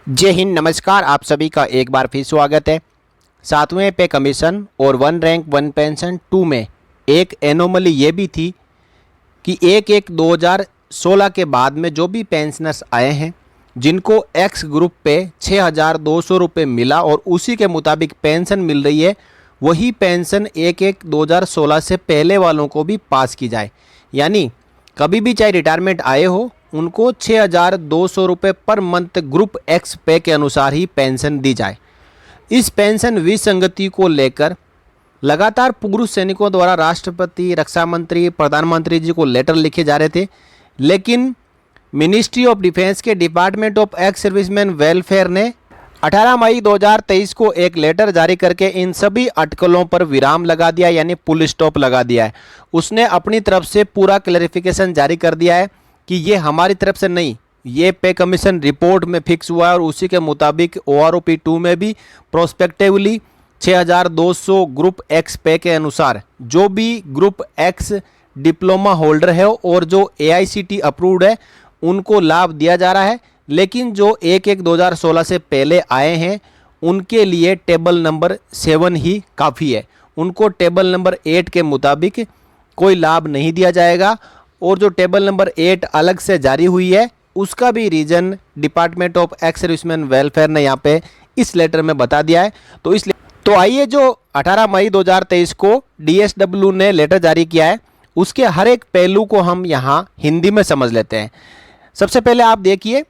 जय हिंद, नमस्कार। आप सभी का एक बार फिर स्वागत है। सातवें पे कमीशन और one rank one pension two में एक एनोमली ये भी थी कि 1/1/2016 के बाद में जो भी पेंशनर्स आए हैं जिनको एक्स ग्रुप पे 6,200 रुपये मिला और उसी के मुताबिक पेंशन मिल रही है, वही पेंशन 1/1/2016 से पहले वालों को भी पास की जाए। यानी कभी भी चाहे रिटायरमेंट आए हो, उनको 6,200 रुपये पर मंथ ग्रुप एक्स पे के अनुसार ही पेंशन दी जाए। इस पेंशन विसंगति को लेकर लगातार पूर्व सैनिकों द्वारा राष्ट्रपति, रक्षा मंत्री, प्रधानमंत्री जी को लेटर लिखे जा रहे थे, लेकिन मिनिस्ट्री ऑफ डिफेंस के department of ex serviceman welfare ने 18 मई 2023 को एक लेटर जारी करके इन सभी अटकलों पर विराम लगा दिया, यानी फुल स्टॉप लगा दिया है। उसने अपनी तरफ से पूरा क्लैरिफिकेशन जारी कर दिया है कि ये हमारी तरफ से नहीं, ये पे कमीशन रिपोर्ट में फिक्स हुआ है और उसी के मुताबिक OROP 2 में भी प्रोस्पेक्टिवली 6,200 ग्रुप एक्स पे के अनुसार जो भी ग्रुप एक्स डिप्लोमा होल्डर है और जो AICTE अप्रूव्ड है उनको लाभ दिया जा रहा है। लेकिन जो 1/1/2016 से पहले आए हैं उनके लिए टेबल नंबर 7 ही काफ़ी है, उनको टेबल नंबर 8 के मुताबिक कोई लाभ नहीं दिया जाएगा। और जो टेबल नंबर 8 अलग से जारी हुई है उसका भी reason department of ex serviceman welfare ने यहाँ पे इस लेटर में बता दिया है। तो आइए, जो 18 मई 2023 को DSW ने लेटर जारी किया है उसके हर एक पहलू को हम यहाँ हिंदी में समझ लेते हैं। सबसे पहले आप देखिए,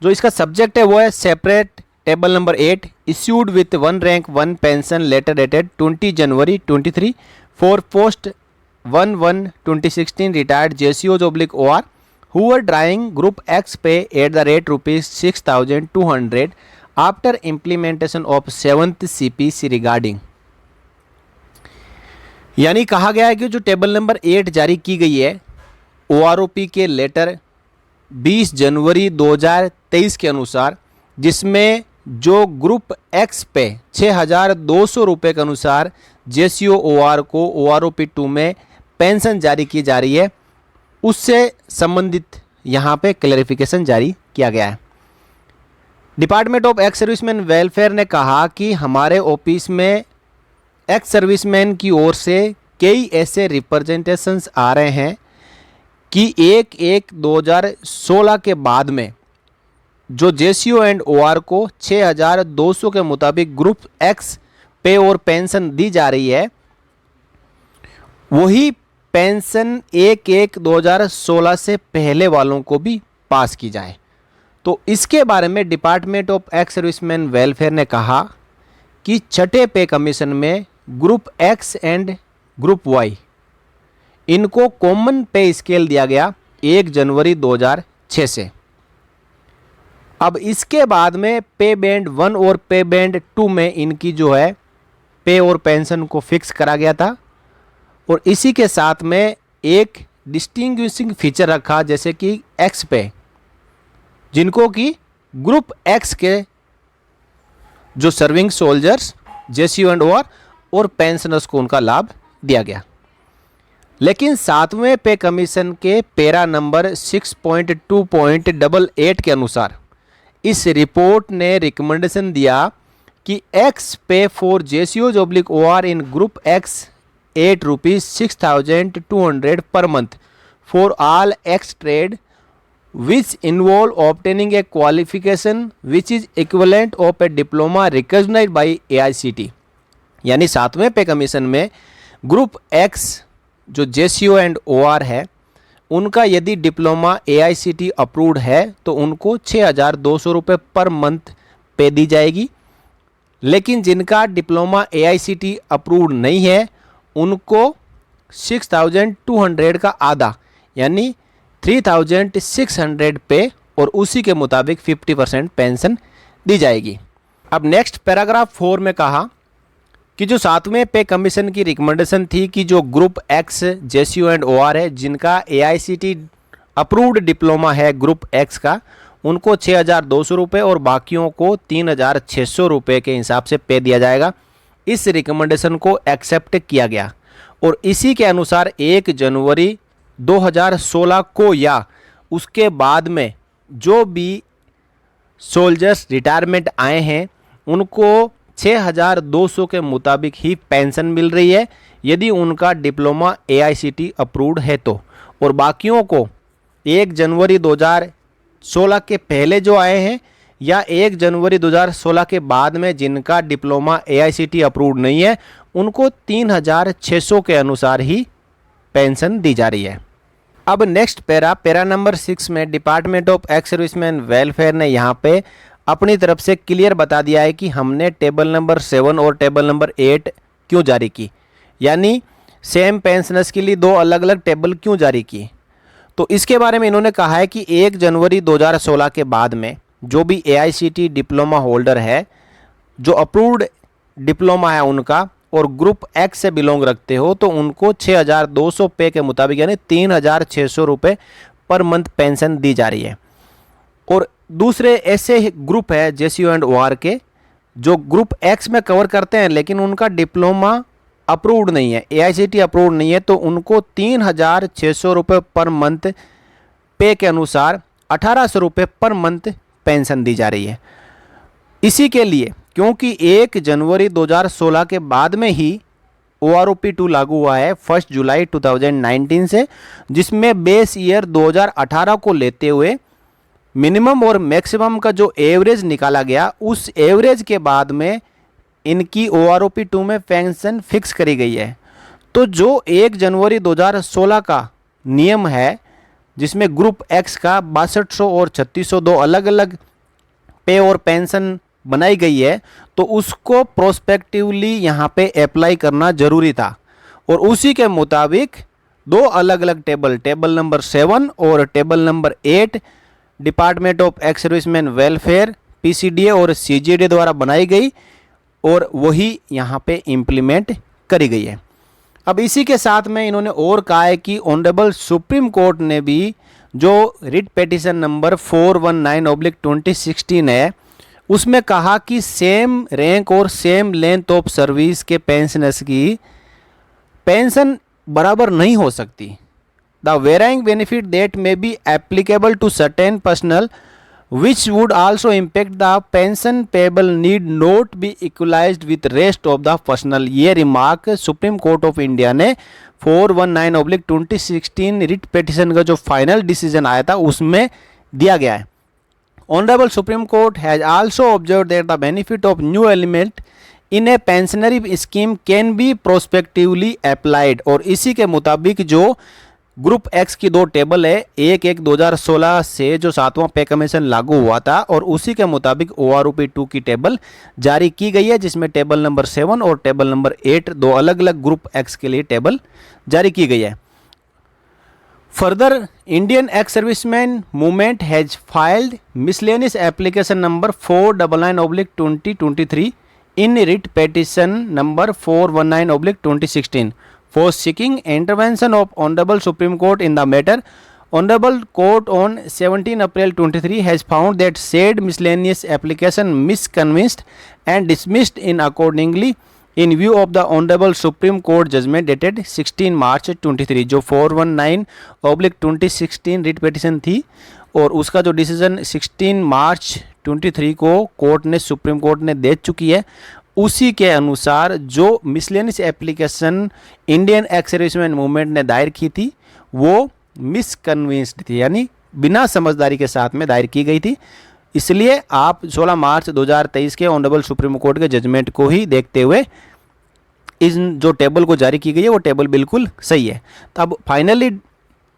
जो इसका सब्जेक्ट है वो है separate table number 8 issued with one rank one pension letter dated 20 January 23 for post 1/1/2016 retired JCOs/OR who were drawing group X pay at the rate ₹6,200 after implementation of 7th CPC regarding। यानी कहा गया है कि जो table number 8 जारी की गई है OROP के लेटर 20 जनवरी 2023 के अनुसार, जिसमें जो ग्रुप एक्स पे 6,200 रुपये के अनुसार JCOR को OROP 2 में पेंशन जारी की जा रही है, उससे संबंधित यहाँ पे क्लैरिफिकेशन जारी किया गया है। Department of ex serviceman welfare ने कहा कि हमारे ऑफिस में एक्स सर्विसमैन की ओर से कई ऐसे रिप्रेजेंटेशंस आ रहे हैं कि 1/1/2016 के बाद में जो JCO एंड OR को 6,200 के मुताबिक ग्रुप एक्स पे और पेंशन दी जा रही है, वही पेंशन 1/1/2016 से पहले वालों को भी पास की जाए। तो इसके बारे में department of ex serviceman welfare ने कहा कि छठे पे कमीशन में group X and group Y इनको कॉमन पे स्केल दिया गया 1 जनवरी 2006 से। अब इसके बाद में पे बैंड 1 और पे बैंड 2 में इनकी जो है पे और पेंशन को फिक्स करा गया था, और इसी के साथ में एक डिस्टिंग्विशिंग फीचर रखा, जैसे कि एक्स पे, जिनको कि ग्रुप एक्स के जो serving soldiers JCO and OR और पेंशनर्स को उनका लाभ दिया गया। लेकिन सातवें पे कमीशन के पैरा नंबर 6.2.88 के अनुसार इस रिपोर्ट ने रिकमेंडेशन दिया कि एक्स पे for JCOs/OR in group x 8 rupees 6,200 per month for all X trade which involve obtaining a qualification which is equivalent of a diploma recognized by AICTE। यानी सातवें pay commission में group x जो JCO and OR है उनका यदि diploma AICTE approved है तो उनको 6,200 रुपये पर मंथ पे दी जाएगी। लेकिन जिनका डिप्लोमा AICTE अप्रूव्ड नहीं है उनको 6,200 का आधा यानी 3,600 पे और उसी के मुताबिक 50% पेंशन दी जाएगी। अब नेक्स्ट पैराग्राफ 4 में कहा कि जो सातवें पे कमीशन की रिकमेंडेशन थी कि जो group x JCO and OR है जिनका AICTE अप्रूव्ड डिप्लोमा है ग्रुप एक्स का, उनको 6,200 रुपये और बाकियों को 3,600 रुपये के हिसाब से पे दिया जाएगा। इस रिकमेंडेशन को एक्सेप्ट किया गया और इसी के अनुसार 1 जनवरी 2016 को या उसके बाद में जो भी सोल्जर्स रिटायरमेंट आए हैं उनको 6,200 के मुताबिक ही पेंशन मिल रही है यदि उनका डिप्लोमा AICTE अप्रूव्ड है तो, और बाकियों को 1 जनवरी 2016 के पहले जो आए हैं या 1 जनवरी 2016 के बाद में जिनका डिप्लोमा AICTE अप्रूव्ड नहीं है उनको 3,600 के अनुसार ही पेंशन दी जा रही है। अब नेक्स्ट पैरा नंबर 6 में department of ex serviceman welfare ने यहाँ पे अपनी तरफ से क्लियर बता दिया है कि हमने टेबल नंबर 7 और टेबल नंबर 8 क्यों जारी की, यानी सेम पेंशनर्स के लिए 2 अलग अलग टेबल क्यों जारी की। तो इसके बारे में इन्होंने कहा है कि 1 जनवरी 2016 के बाद में जो भी AICTE डिप्लोमा होल्डर है, जो अप्रूव्ड डिप्लोमा है उनका और ग्रुप एक्स से बिलोंग रखते हो तो उनको 6,200 पे के मुताबिक यानी 3,600 रुपये पर मंथ पेंशन दी जा रही है। और दूसरे ऐसे ग्रुप है JCO एंड OR के जो ग्रुप एक्स में कवर करते हैं लेकिन उनका डिप्लोमा अप्रूव्ड नहीं है, AICTE अप्रूव्ड नहीं है, तो उनको 3,600 रुपये पर मंथ पे के अनुसार 1,800 रुपये पर मंथ पेंशन दी जा रही है। इसी के लिए क्योंकि 1 जनवरी 2016 के बाद में ही OROP2 लागू हुआ है 1 जुलाई 2019 से, जिसमें बेस ईयर 2018 को लेते हुए मिनिमम और मैक्सिमम का जो एवरेज निकाला गया उस एवरेज के बाद में इनकी OROP2 में पेंशन फिक्स करी गई है। तो जो 1 जनवरी 2016 का नियम है जिसमें ग्रुप एक्स का 6200 और 3602 अलग अलग पे और पेंशन बनाई गई है तो उसको प्रोस्पेक्टिवली यहाँ पे अप्लाई करना जरूरी था, और उसी के मुताबिक 2 अलग अलग टेबल नंबर 7 और table number 8 department of ex serviceman welfare PCDA और CGDA द्वारा बनाई गई और वही यहाँ पे इम्प्लीमेंट करी गई है। अब इसी के साथ में इन्होंने और कहा है कि ऑनरेबल सुप्रीम कोर्ट ने भी जो रिट पेटिशन नंबर 419/2016 है उसमें कहा कि सेम रैंक और सेम लेंथ ऑफ सर्विस के पेंशनर्स की पेंशन बराबर नहीं हो सकती। The varying benefit that may be applicable to certain personnel which would also impact the pension payable need not be equalized with rest of the personnel। ये remark supreme court of India ने 419/2016 writ petition का जो final decision आया था उसमें दिया गया है। Honourable supreme court has also observe that the benefit of new element in A pensionary scheme can be prospectively applied. और इसी के मुताबिक जो ग्रुप एक्स की 2 टेबल है 1/1/2016 से जो 7वां पे कमीशन लागू हुआ था और उसी के मुताबिक OROP2 की टेबल जारी की गई है जिसमें टेबल नंबर 7 और टेबल नंबर 8 2 अलग अलग ग्रुप एक्स के लिए टेबल जारी की गई है। Further Indian ex serviceman movement has filed miscellaneous application number 499/2023 in writ petition number 419/2016 for seeking intervention of Honorable Supreme Court in the matter. Honorable Court on 17 April 23 has found that said miscellaneous application misconvinced and dismissed in accordingly in view of the Honorable Supreme Court judgment dated 16 March 23 जो 419/2016 writ petition थी और उसका जो decision 16 मार्च 23 को court ने supreme court ने दे चुकी है, उसी के अनुसार जो miscellaneous application Indian ex serviceman movement ने दायर की थी वो मिसकन्विंस्ड थी, यानी बिना समझदारी के साथ में दायर की गई थी। इसलिए आप 16 मार्च 2023 के ऑनरेबल सुप्रीम कोर्ट के जजमेंट को ही देखते हुए इस जो टेबल को जारी की गई है वो टेबल बिल्कुल सही है। तब finally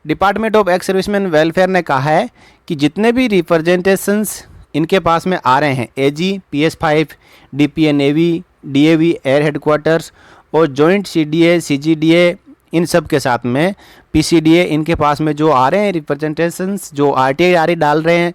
department of ex serviceman welfare ने कहा है कि जितने भी रिप्रेजेंटेशंस इनके पास में आ रहे हैं AG, PS5, DPA navy, DAV air headquarters और जॉइंट CDA, CGDA इन सब के साथ में PCDA इनके पास में जो आ रहे हैं रिप्रेजेंटेशंस जो RTI डाल रहे हैं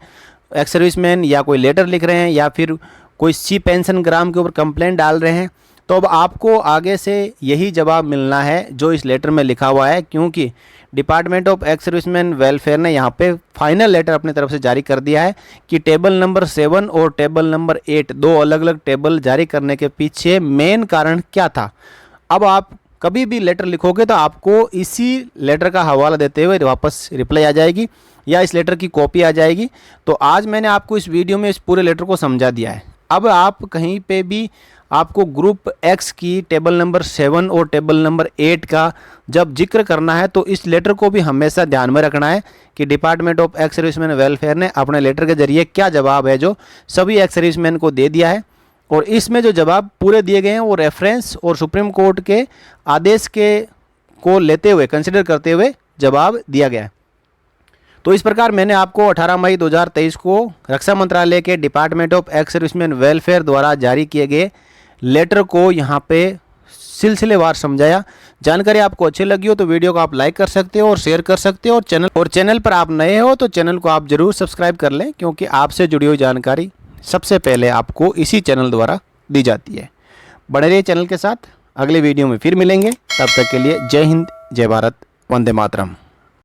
एक्स सर्विसमैन या कोई लेटर लिख रहे हैं या फिर कोई सी पेंशन ग्राम के ऊपर कंप्लेंट डाल रहे हैं, तो अब आपको आगे से यही जवाब मिलना है जो इस लेटर में लिखा हुआ है, क्योंकि department of ex serviceman welfare ने यहाँ पे फाइनल लेटर अपनी तरफ से जारी कर दिया है कि टेबल नंबर 7 और टेबल नंबर 8 2 अलग अलग टेबल जारी करने के पीछे मेन कारण क्या था। अब आप कभी भी लेटर लिखोगे तो आपको इसी लेटर का हवाला देते हुए वापस रिप्लाई आ जाएगी। या इस लेटर की कॉपी आ जाएगी। तो आज मैंने आपको इस वीडियो में इस पूरे लेटर को समझा दिया है। अब आप कहीं पे भी आपको ग्रुप एक्स की टेबल नंबर 7 और टेबल नंबर 8 का जब जिक्र करना है तो इस लेटर को भी हमेशा ध्यान में रखना है कि department of ex serviceman welfare ने अपने लेटर के जरिए क्या जवाब है जो सभी एक्स सर्विसमैन को दे दिया है। और इसमें जो जवाब पूरे दिए गए हैं वो रेफरेंस और सुप्रीम कोर्ट के आदेश के को लेते हुए कंसिडर करते हुए जवाब दिया गया है। तो इस प्रकार मैंने आपको 18 मई 2023 को रक्षा मंत्रालय के department of ex serviceman welfare द्वारा जारी किए गए लेटर को यहाँ पे सिलसिलेवार समझाया। जानकारी आपको अच्छी लगी हो तो वीडियो को आप लाइक कर सकते हो और शेयर कर सकते हो, और चैनल पर आप नए हो तो चैनल को आप जरूर सब्सक्राइब कर लें, क्योंकि आपसे जुड़ी हुई जानकारी सबसे पहले आपको इसी चैनल द्वारा दी जाती है। बने रहिए चैनल के साथ, अगले वीडियो में फिर मिलेंगे। तब तक के लिए जय हिंद, जय भारत, वंदे मातरम।